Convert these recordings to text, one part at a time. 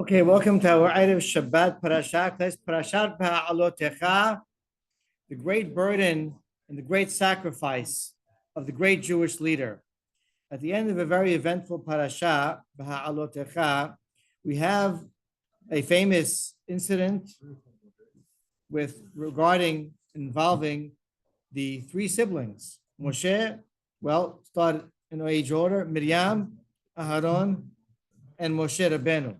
Okay, welcome to our Erev Shabbat Parashat. That's Parashat Beha'alotecha, the great burden and the great sacrifice of the great Jewish leader. At the end of a very eventful Parashat Beha'alotecha, we have a famous incident involving the three siblings. Moshe, started in age order, Miriam, Aharon, and Moshe Rabbeinu.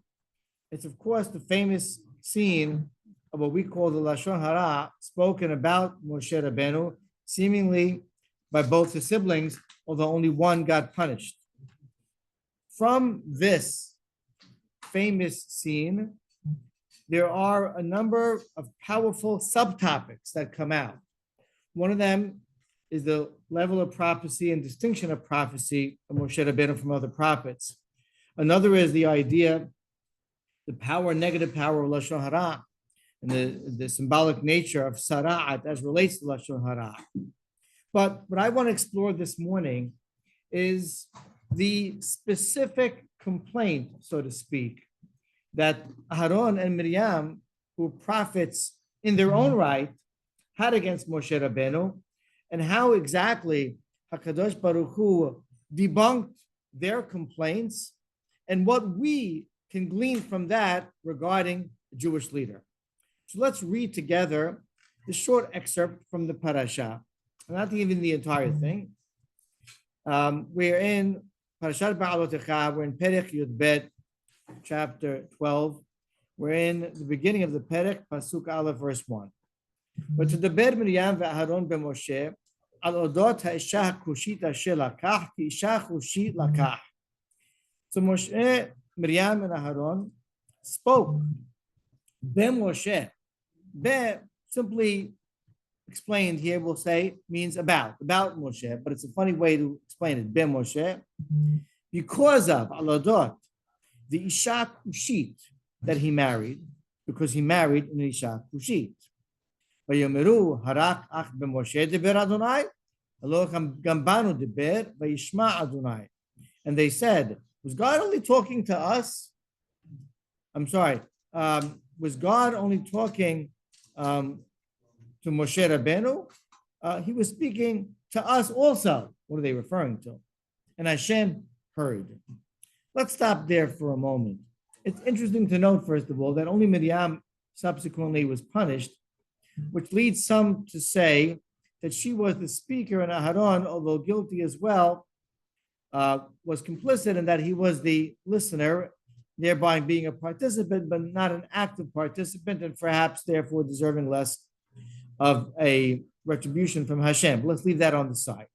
It's, of course, the famous scene of what we call the Lashon Hara, spoken about Moshe Rabbeinu, seemingly by both his siblings, although only one got punished. From this famous scene, there are a number of powerful subtopics that come out. One of them is the level of prophecy and distinction of prophecy of Moshe Rabbeinu from other prophets. Another is the idea, the power, negative power of Lashon Hara, and the symbolic nature of Sara'at as relates to Lashon Hara. But what I want to explore this morning is the specific complaint, so to speak, that Aharon and Miriam, who were prophets in their own right, had against Moshe Rabbeinu, and how exactly HaKadosh Baruch Hu debunked their complaints, and what we can glean from that regarding the Jewish leader. So let's read together the short excerpt from the parasha, not even the entire thing. We're in Parashat Beha'alotecha, we're in Perek Yud Bet, chapter 12. We're in the beginning of the Perek, Pasuk Aleph, verse 1. But to the Ber Miriam ve'Aharon b'Moshe, al odot ha'isha ha'kushit asher lakach, ki isha chushit lakach. So Moshe, Miriam, and Aharon spoke. Be Moshe. Be, simply explained here, we'll say, means about Moshe, but it's a funny way to explain it. Be Moshe. Because of Aladot, the Isha Kushit that he married, because he married an Isha Kushit. Vayomeru harak ach be Moshe deber Adonai, Elohim gambanu deber, vayishma Adonai. And they said, was God only talking to us? Was God only talking to Moshe Rabbeinu? He was speaking to us also. What are they referring to? And Hashem heard. Let's stop there for a moment. It's interesting to note, first of all, that only Miriam subsequently was punished, which leads some to say that she was the speaker, and Aharon, although guilty as well, was complicit in that he was the listener, thereby being a participant, but not an active participant, and perhaps therefore deserving less of a retribution from Hashem. But let's leave that on the side.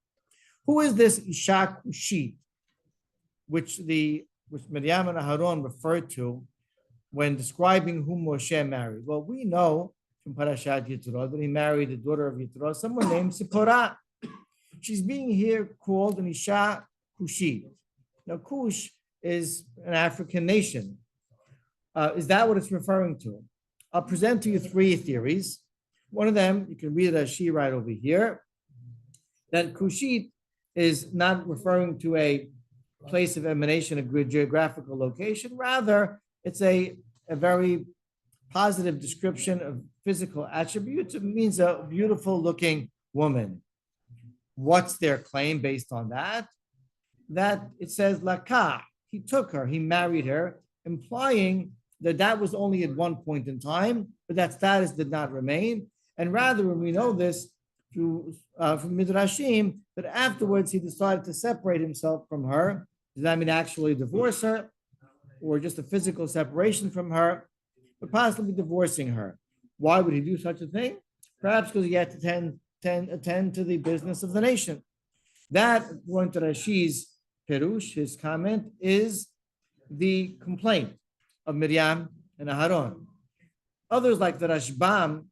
Who is this Isha Kushit, which Miriam and Aharon referred to when describing whom Moshe married? Well, we know from Parashat Yitro that he married the daughter of Yitro, someone named Sipporah. She's being here called an Isha Kushit. Now, Kush is an African nation. Is that what it's referring to? I'll present to you three theories. One of them, you can read it as she right over here, that Kushit is not referring to a place of emanation, a good geographical location. Rather, it's a very positive description of physical attributes. It means a beautiful looking woman. What's their claim based on that? That it says Lakah, he took her, he married her, implying that was only at one point in time, but that status did not remain. And rather, when we know this from Midrashim, that afterwards he decided to separate himself from her. Does that mean actually divorce her, or just a physical separation from her, but possibly divorcing her? Why would he do such a thing? Perhaps because he had to attend to the business of the nation. That, according to Rashi's Perush, his comment, is the complaint of Miriam and Aharon. Others, like the Rashbam,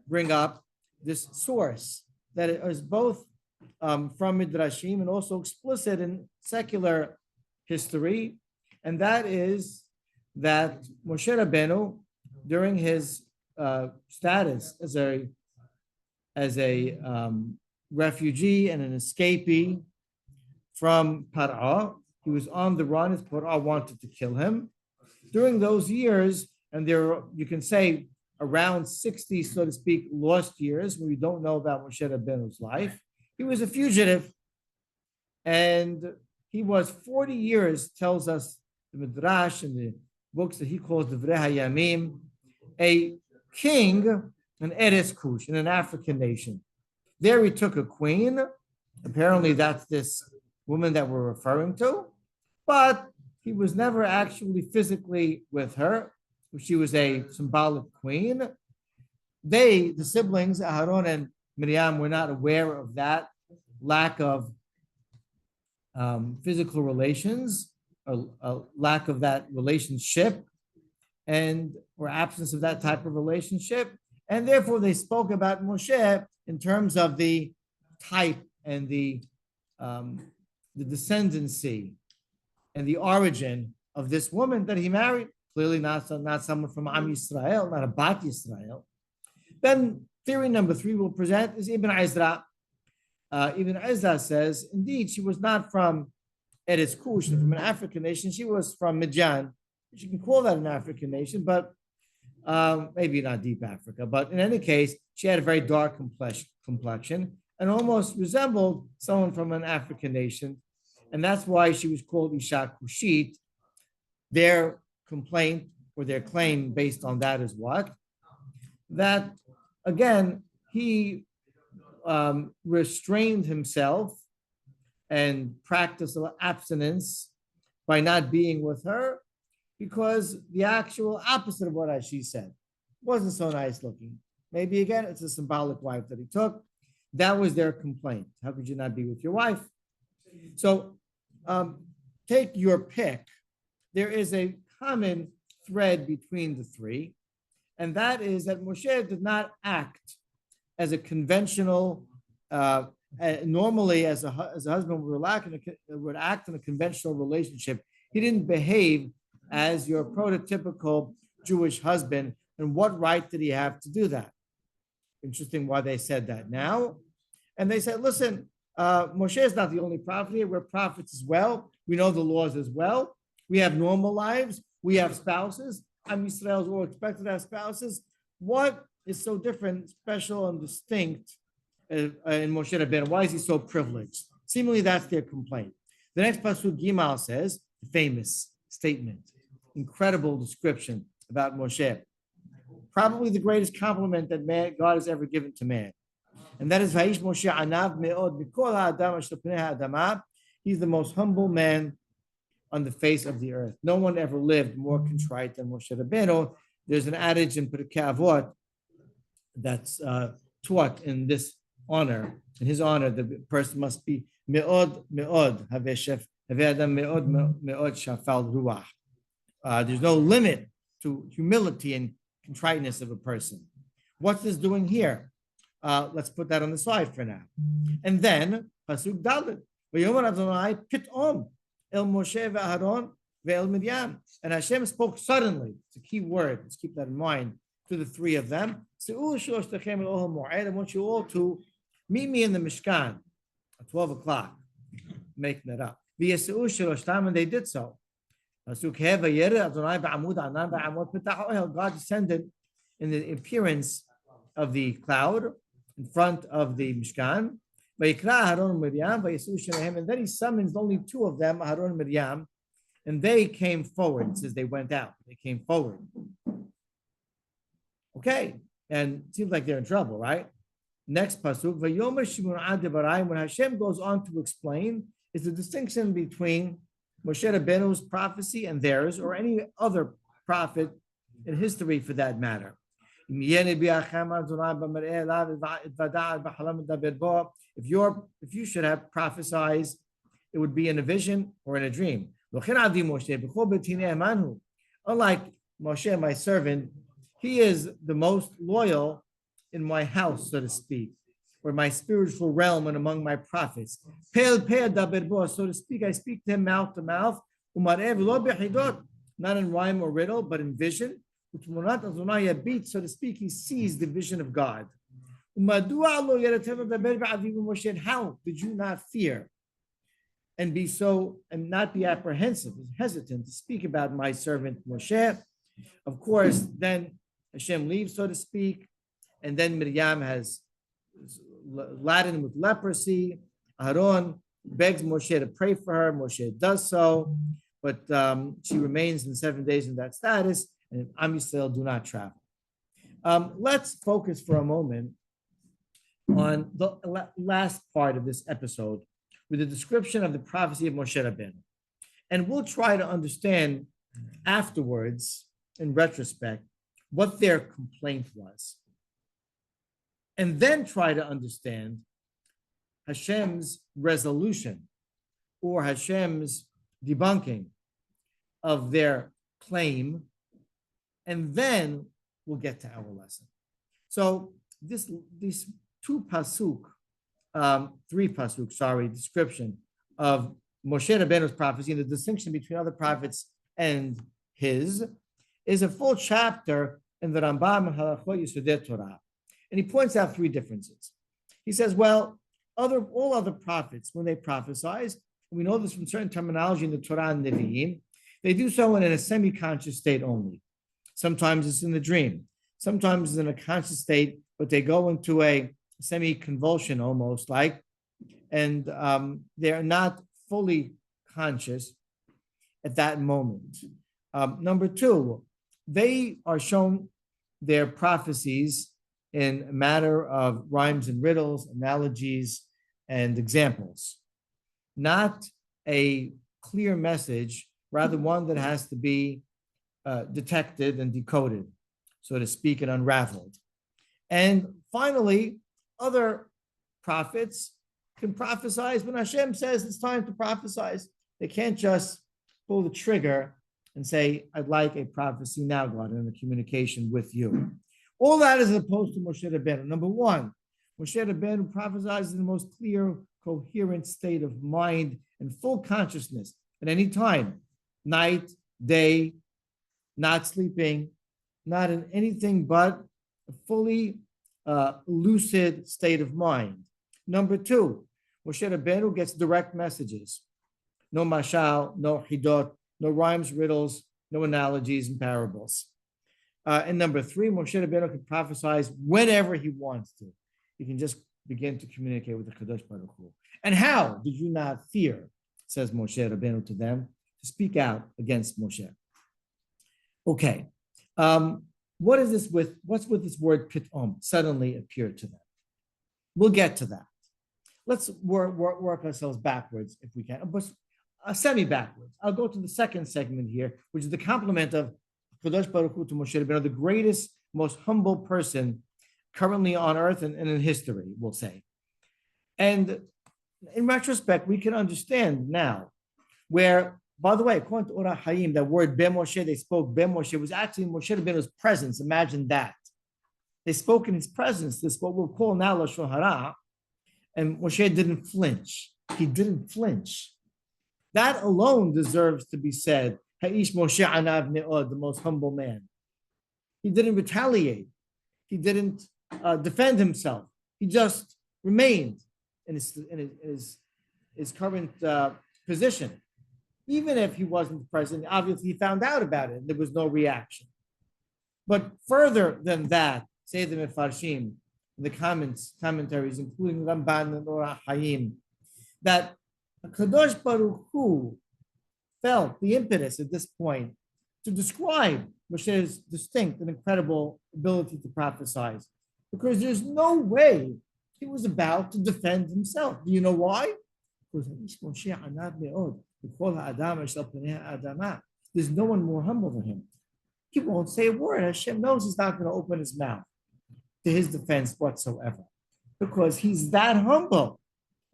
bring up this source that is both from Midrashim and also explicit in secular history, and that is that Moshe Rabbeinu, during his status as a refugee and an escapee from Par'ah, he was on the run as Par'ah wanted to kill him. During those years, and there you can say around 60, so to speak, lost years where we don't know about Moshe Rabbeinu's life, he was a fugitive. And he was 40 years, tells us the Midrash and the books that he calls the Divrei Hayamim, a king in Eretz Kush, in an African nation. There he took a queen. Apparently that's this woman that we're referring to. But he was never actually physically with her. She was a symbolic queen. The siblings, Aharon and Miriam, were not aware of that lack of physical relations, a lack of that relationship, and or absence of that type of relationship. And therefore, they spoke about Moshe in terms of the type and the descendancy and the origin of this woman that he married. Clearly not someone from Am Yisrael, not a Bat Yisrael. Then theory number 3 we'll present is Ibn Ezra. Ibn Ezra says, indeed, she was not from Eretz Kush, from an African nation. She was from Midian. You can call that an African nation, but maybe not deep Africa. But in any case, she had a very dark complexion and almost resembled someone from an African nation. And that's why she was called Isha Kushit. Their complaint or their claim based on that is what? That, again, he restrained himself and practiced abstinence by not being with her because the actual opposite of what she said wasn't so nice looking. Maybe, again, it's a symbolic wife that he took. That was their complaint. How could you not be with your wife? So take your pick. There is a common thread between the three, and that is that Moshe did not act as a conventional, normally as a husband would act in a conventional relationship. He didn't behave as your prototypical Jewish husband. And what right did he have to do that? Interesting why they said that now. And they said, listen, Moshe is not the only prophet here. We're prophets as well. We know the laws as well. We have normal lives. We have spouses. Am Yisrael is all expected to have spouses. What is so different, special, and distinct in Moshe Rabbeinu? Why is he so privileged? Seemingly, that's their complaint. The next pasuk Gimal says, famous statement, incredible description about Moshe. Probably the greatest compliment that God has ever given to man. And that is, Vayish Moshe anav me'od mikol ha'adam asher pnei ha'adama. He's the most humble man on the face of the earth. No one ever lived more contrite than Moshe Rabbeinu. There's an adage in Pirkei Avot that's taught in this honor. In his honor, the person must be me'od me'od haveshef adam me'od me'od shafal ruach. There's no limit to humility and contriteness of a person. What's this doing here? Let's put that on the slide for now. And then pasuk Dalet, v'yomer Adonai pitom el Moshe ve'Aharon ve'el Miriam. And Hashem spoke suddenly. It's a key word. Let's keep that in mind. To the three of them, I want you all to meet me in the Mishkan at 12 o'clock. Making it up. And they did so. God descended in the appearance of the cloud in front of the Mishkan. And then he summons only two of them, Aharon and Miriam, and they came forward. It says they went out. They came forward. Okay, and it seems like they're in trouble, right? Next pasuk, when Hashem goes on to explain, is the distinction between Moshe Rabbeinu's prophecy and theirs, or any other prophet in history for that matter. If you should have prophesied, it would be in a vision or in a dream. Unlike Moshe, my servant, he is the most loyal in my house, so to speak, or my spiritual realm and among my prophets. So to speak, I speak to him mouth to mouth, not in rhyme or riddle, but in vision. So to speak, he sees the vision of God. And how did you not fear? and be so and not be apprehensive, hesitant to speak about my servant Moshe. Of course, then Hashem leaves, so to speak, and then Miriam has laden with leprosy. Aaron begs Moshe to pray for her. Moshe does so, but she remains in 7 days in that status, and Am Yisrael do not travel. Let's focus for a moment on the last part of this episode with the description of the prophecy of Moshe Rabbeinu. And we'll try to understand afterwards, in retrospect, what their complaint was. And then try to understand Hashem's resolution or Hashem's debunking of their claim. And then we'll get to our lesson. So these three pasuk, description of Moshe Rabbeinu's prophecy and the distinction between other prophets and his is a full chapter in the Rambam and Halachot Yesodei Torah. And he points out three differences. He says, well, all other prophets, when they prophesize, we know this from certain terminology in the Torah and Nevi'im, they do so in a semi-conscious state only. Sometimes it's in the dream. Sometimes it's in a conscious state, but they go into a semi-convulsion almost like, and they're not fully conscious at that moment. Number two, they are shown their prophecies in a matter of rhymes and riddles, analogies, and examples. Not a clear message, rather one that has to be detected and decoded, so to speak, and unraveled. And finally, other prophets can prophesize when Hashem says it's time to prophesize. They can't just pull the trigger and say, I'd like a prophecy now, God, in a communication with you. All that is opposed to Moshe Rabbeinu. Number one, Moshe Rabbeinu prophesies in the most clear, coherent state of mind and full consciousness at any time, night, day, not sleeping, not in anything but a fully lucid state of mind. Number two, Moshe Rabbeinu gets direct messages. No mashal, no hidot, no rhymes, riddles, no analogies and parables. And number three, Moshe Rabbeinu can prophesize whenever he wants to. He can just begin to communicate with the Kadosh Baruch Hu. And how did you not fear, says Moshe Rabbeinu to them, to speak out against Moshe? Okay. What's with this word pitom, suddenly appeared to them? We'll get to that. Let's work ourselves backwards if we can, but semi-backwards. I'll go to the second segment here, which is the compliment of Kadosh Baruch Hu to Moshe Rabbeinu, the greatest, most humble person currently on earth and in history, we'll say. And in retrospect, we can understand now where, by the way, according to Ora Hayim, that word Be Moshe, they spoke Be Moshe, was actually in Moshe Rabbeinu's presence. Imagine that. They spoke in his presence. This is what we'll call now Lashon Hara. And Moshe didn't flinch. He didn't flinch. That alone deserves to be said. Ha'ish Moshe Anav Ne'od, the most humble man. He didn't retaliate. He didn't defend himself. He just remained in his current position. Even if he wasn't the president, obviously he found out about it and there was no reaction. But further than that, say the Mefarshim, the commentaries, including Ramban and Ora Hayim, that Kadosh Baruch Hu felt the impetus at this point to describe Moshe's distinct and incredible ability to prophesize, because there's no way he was about to defend himself. Do you know why? Because there's no one more humble than him. He won't say a word. Hashem knows he's not going to open his mouth to his defense whatsoever, because he's that humble.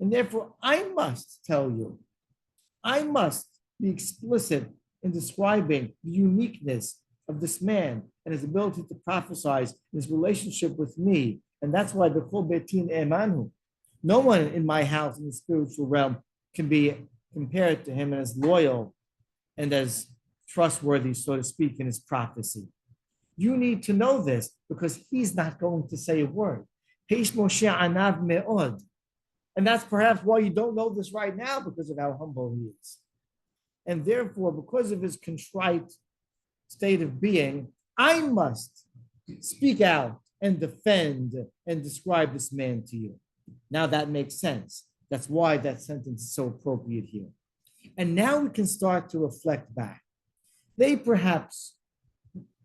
And therefore, I must tell you, I must be explicit in describing the uniqueness of this man and his ability to prophesize, his relationship with me. And that's why the Kol Betin Emanu, no one in my house in the spiritual realm can be compared to him as loyal and as trustworthy, so to speak, in his prophecy. You need to know this because he's not going to say a word. Heish Moshe Anav Me'od. And that's perhaps why you don't know this right now, because of how humble he is. And therefore, because of his contrite state of being, I must speak out and defend and describe this man to you. Now that makes sense. That's why that sentence is so appropriate here. And now we can start to reflect back. They perhaps,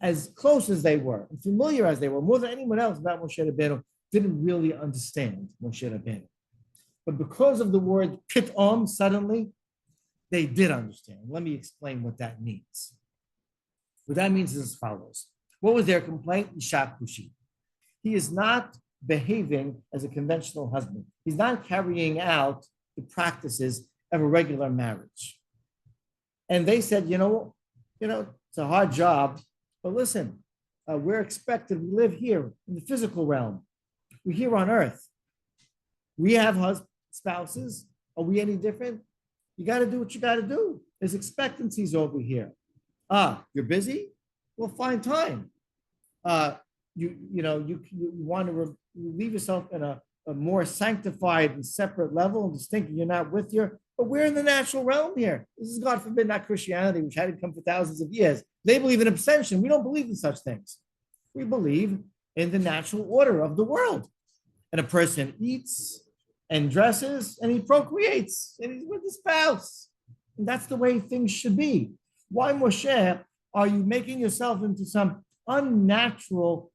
as close as they were, and familiar as they were, more than anyone else about Moshe Rabbeinu, didn't really understand Moshe Rabbeinu. But because of the word pitom, suddenly, they did understand. Let me explain what that means. What that means is as follows. What was their complaint? Ishakushi. He is not behaving as a conventional husband. He's not carrying out the practices of a regular marriage. And they said, it's a hard job, but listen, we're expected, we live here in the physical realm. We're here on earth. We have spouses. Are we any different? You got to do what you got to do. There's expectancies over here. You're busy? Well, find time. You want to leave yourself in a more sanctified and separate level and just thinking you're not with but we're in the natural realm here. This is, God forbid, not Christianity, which hadn't come for thousands of years. They believe in abstention. We don't believe in such things. We believe in the natural order of the world. And a person eats and dresses and he procreates and he's with his spouse. And that's the way things should be. Why, Moshe, are you making yourself into some unnatural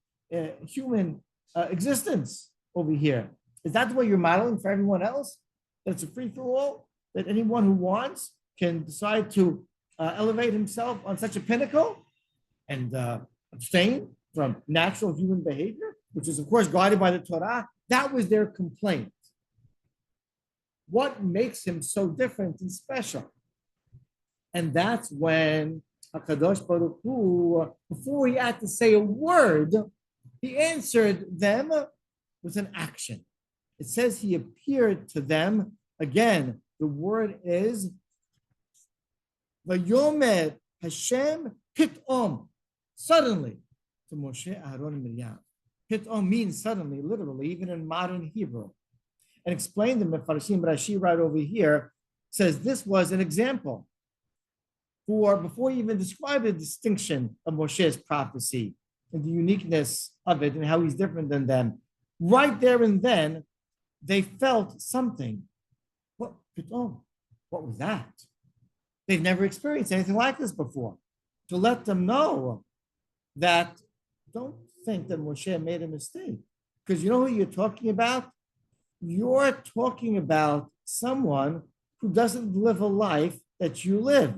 human existence over here? Is that the way you're modeling for everyone else? That it's a free-for-all? That anyone who wants can decide to elevate himself on such a pinnacle and abstain from natural human behavior, which is, of course, guided by the Torah? That was their complaint. What makes him so different and special? And that's when HaKadosh Baruch Hu, before he had to say a word, he answered them with an action. It says he appeared to them. Again, the word is Vayomer Hashem Pitom, suddenly, to Moshe, Aaron, and Miriam. Pitom means suddenly, literally, even in modern Hebrew. And explained the Mefarshim Rashi right over here, says this was an example before you even describe the distinction of Moshe's prophecy and the uniqueness of it and how he's different than them. Right there and then, they felt something. What was that? They've never experienced anything like this before. To let them know that don't think that Moshe made a mistake. Because you know who you're talking about? You're talking about someone who doesn't live a life that you live.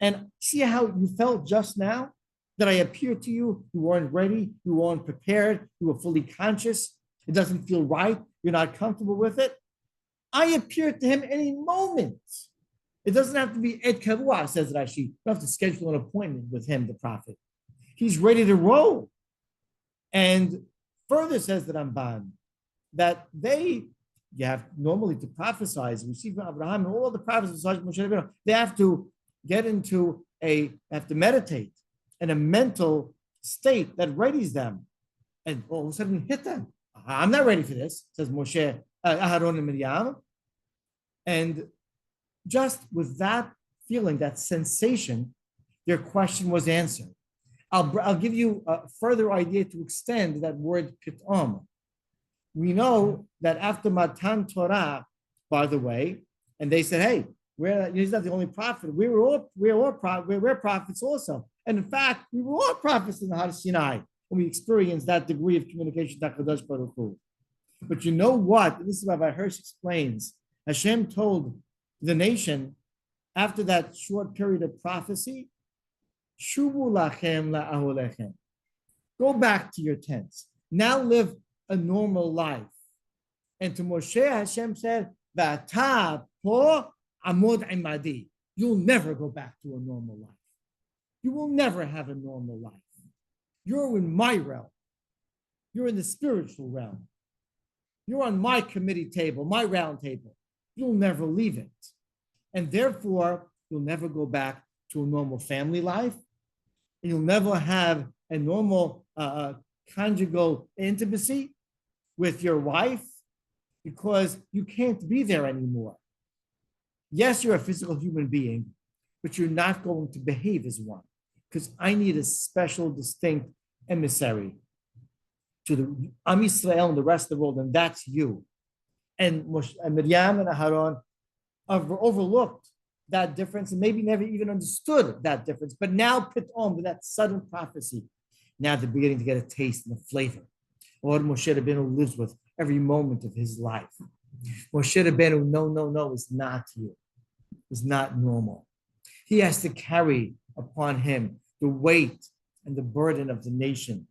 And see how you felt just now? That I appeared to you, you weren't ready, you weren't prepared, you were fully conscious. It doesn't feel right, you're not comfortable with it. I appeared to him any moment. It doesn't have to be Ed Kavua, says Rashi. You don't have to schedule an appointment with him, the prophet. He's ready to roll. And further says the Ramban, that you have normally to prophesize, receive from Abraham and all the prophets, they have to get into they have to meditate in a mental state that readies them. And all of a sudden hit them. I'm not ready for this, says Moshe, Aharon and Miriam. And just with that feeling, that sensation, their question was answered. I'll give you a further idea to extend that word pitom. We know that after Matan Torah, by the way, and they said, hey, he's not the only prophet. We're prophets also. And in fact, we were all prophets in the Har Sinai when we experienced that degree of communication with HaKadosh Baruch Hu. But you know what? This is what Rabbi Hirsch explains. Hashem told the nation after that short period of prophecy, Shuvu lachem la'aholechem. Go back to your tents. Now live a normal life. And to Moshe, Hashem said, V'ata po amod imadi. You'll never go back to a normal life. You will never have a normal life. You're in my realm. You're in the spiritual realm. You're on my committee table, my round table. You'll never leave it. And therefore, you'll never go back to a normal family life. And you'll never have a normal conjugal intimacy with your wife. because you can't be there anymore. Yes, you're a physical human being, but you're not going to behave as one because I need a special, distinct emissary to the Am Yisrael and the rest of the world, and that's you. And Miriam and Aharon have overlooked that difference and maybe never even understood that difference. But now, put on with that sudden prophecy, now they're beginning to get a taste and a flavor of what Moshe Rabbeinu lives with every moment of his life. Moshe Rabbeinu, no, is not you. Is not normal. He has to carry upon him the weight and the burden of the nation.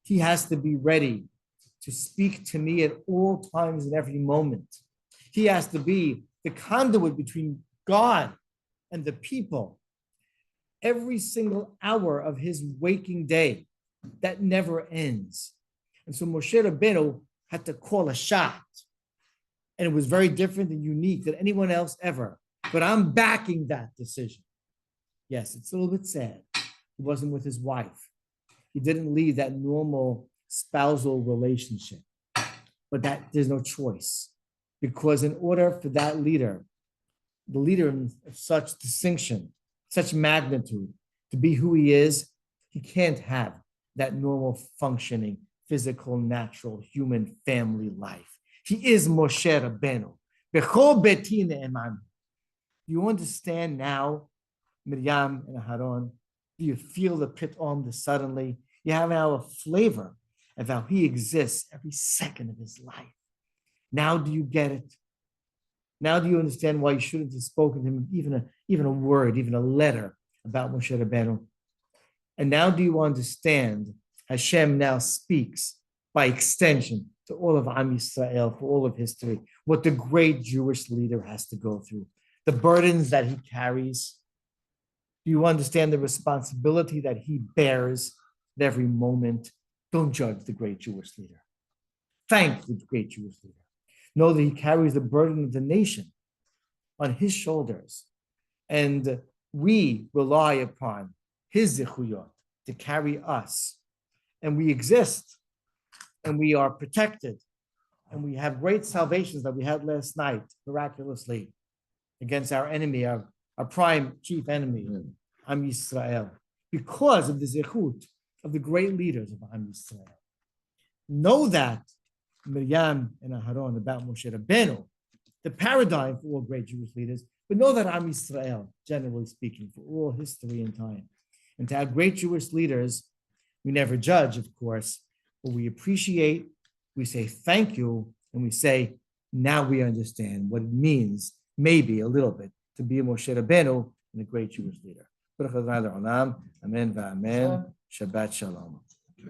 He has to be ready to speak to me at all times and every moment. He has to be the conduit between God and the people. Every single hour of his waking day, that never ends. And so Moshe Rabbeinu had to call a shot. And it was very different and unique than anyone else ever. But I'm backing that decision. Yes, it's a little bit sad. He wasn't with his wife. He didn't lead that normal spousal relationship. But that there's no choice. Because in order for that leader, the leader of such distinction, such magnitude, to be who he is, he can't have that normal functioning, physical, natural, human family life. He is Moshe Rabbeinu. Bechol beti ne'eman. You understand now, Miriam and Aharon? Do you feel the pitom suddenly? You have now a flavor of how he exists every second of his life. Now do you get it? Now do you understand why you shouldn't have spoken to him even a word, even a letter about Moshe Rabbeinu? And now do you understand Hashem now speaks by extension to all of Am Yisrael, for all of history, what the great Jewish leader has to go through, the burdens that he carries. Do you understand the responsibility that he bears at every moment? Don't judge the great Jewish leader. Thank the great Jewish leader. Know that he carries the burden of the nation on his shoulders. And we rely upon his zichuyot to carry us. And we exist. And we are protected. And we have great salvations that we had last night, miraculously, against our enemy, our prime chief enemy, Am Yisrael, because of the zichut of the great leaders of Am Yisrael. Know that, Miriam and Aharon, about Moshe Rabbeinu, the paradigm for all great Jewish leaders, but know that Am Yisrael, generally speaking, for all history and time. And to have great Jewish leaders, we never judge, of course, but we appreciate, we say thank you, and we say, now we understand what it means, maybe a little bit, to be a Moshe Rabbeinu and a great Jewish leader. Amen v'amen. Shabbat shalom.